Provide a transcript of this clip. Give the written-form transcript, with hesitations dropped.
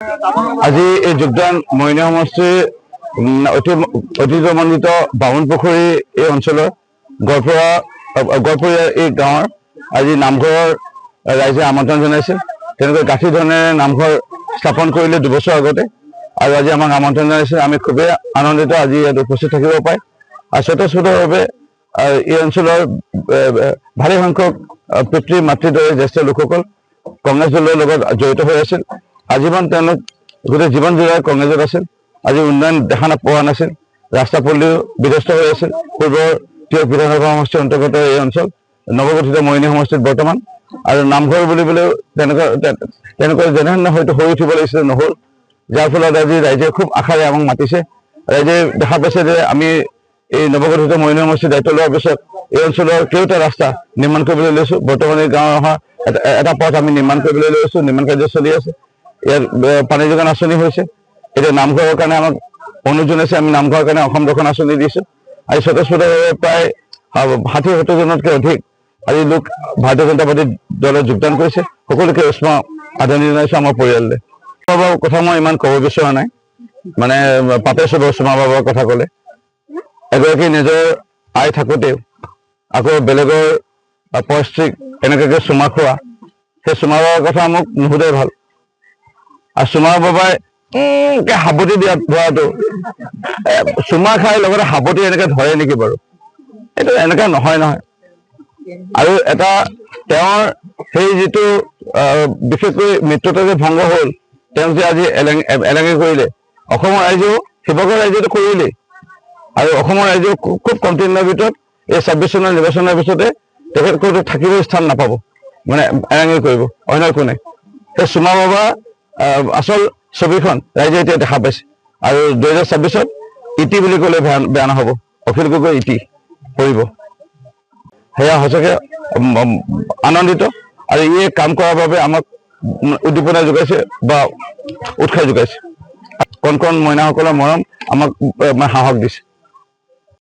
আজি এই যোগদান মইনা সমষ্টিৰ ঐতিহ্যমণ্ডিত বামুণপুখুৰী এই অঞ্চলৰ গড়পৰীয়া এই গাঁৱৰ আজি নামঘৰৰ ৰাইজে আমন্ত্ৰণ জনাইছে। তেনেকৈ গাঁঠি ধৰণেৰে নামঘৰ স্থাপন কৰিলে 2 বছৰ আগতে, আৰু আজি আমাক আমন্ত্ৰণ জনাইছে। আমি খুবেই আনন্দিত আজি ইয়াত উপস্থিত থাকিব পাই। আৰু স্বতঃস্ফূৰ্তভাৱে এই অঞ্চলৰ ভালে সংখ্যক পিতৃ মাতৃৰ দৰে জ্যেষ্ঠ লোকসকল কংগ্ৰেছ দলৰ লগত জড়িত হৈ আছিল। আজীৱন তেওঁলোক গোটেই জীৱন জোৰাই কংগ্ৰেছত আছিল। আজি উন্নয়ন দেখা পোৱা নাছিল, ৰাস্তা পদূলিও বিধ্বস্ত হৈ আছিল। পূৰ্বৰ তিয়ক বিধানসভা সমষ্টিৰ অন্তৰ্গত এই অঞ্চল নৱগঠিত মইনা সমষ্টিত বৰ্তমান, আৰু নামঘৰ বুলিবলৈও তেনেকুৱা যেনেধৰণে হয়তো হৈ উঠিব লাগিছিল, নহ'ল। যাৰ ফলত আজি ৰাইজে খুব আশাৰে আমাক মাতিছে। ৰাইজে দেখা পাইছে যে আমি এই নৱগঠিত মইনা সমষ্টিৰ দায়িত্ব লোৱাৰ পিছত এই অঞ্চলৰ কেইটা ৰাস্তা নিৰ্মাণ কৰিবলৈ লৈছোঁ। বৰ্তমান এই গাঁৱৰ অহা এটা পথ আমি নিৰ্মাণ কৰিবলৈ লৈছোঁ, নিৰ্মাণ কাৰ্য চলি আছে। ইয়াৰ পানী যোগান আঁচনি হৈছে। এতিয়া নামঘৰৰ কাৰণে আমাক অনুৰোধ জনাইছে, আমি নামঘৰৰ কাৰণে অসম দৰ্শন আঁচনি দিছোঁ। আজি স্বতঃস্ফূৰ্তভাৱে প্ৰায় 60-70 জনতকৈ অধিক আজি লোক ভাৰতীয় জনতা পাৰ্টীৰ দলত যোগদান কৰিছে। সকলোকে উষ্ম আদৰণি জনাইছোঁ আমাৰ পৰিয়াললৈ। বাবাৰ কথা মই ইমান ক'ব বিচৰা নাই, মানে পাপে চুব চুমা বাবাৰ কথা ক'লে। এগৰাকী নিজৰ আই থাকোঁতেও আকৌ বেলেগৰ পৰস্ত্ৰীক এনেকুৱাকৈ চুমা খোৱা, সেই চুমা বাবাৰ কথা মোক নুসুধাই ভাল। আৰু চুমা বাবাই সাৱটি দিয়া ধৰাটো, চুমা খাই লগতে সাৱটি এনেকৈ ধৰে নেকি বাৰু? এইটো এনেকুৱা নহয়। আৰু এটা তেওঁৰ সেই যিটো বিশেষকৈ মিত্ৰতা যে ভংগ হ'ল, তেওঁ যে আজি এলেঙি কৰিলে, অসমৰ ৰাইজেও শিৱসাগৰ ৰাইজেতো কৰিলেই। আৰু অসমৰ ৰাইজেও খুব কম দিনৰ ভিতৰত এই 26 চনৰ নিৰ্বাচনৰ পিছতে তেখেত ক'তো থাকিবলৈ স্থান নাপাব, মানে এলেঙি কৰিব, অন্য একো নাই। সেই চুমা বাবা আচল ছবিখন ৰাইজে এতিয়া দেখা পাইছে। আৰু 2026ত ইটি বুলি ক'লে বেয়া নহ'ব, অখিল গগৈ ইটি পৰিব। সেয়া সঁচাকৈ আনন্দিত। আৰু ইয়ে কাম কৰাৰ বাবে আমাক উদ্দীপনা যোগাইছে বা উৎসাহ যোগাইছে। কণ কণ মইনাসকলৰ মৰম আমাক সাহস দিছে।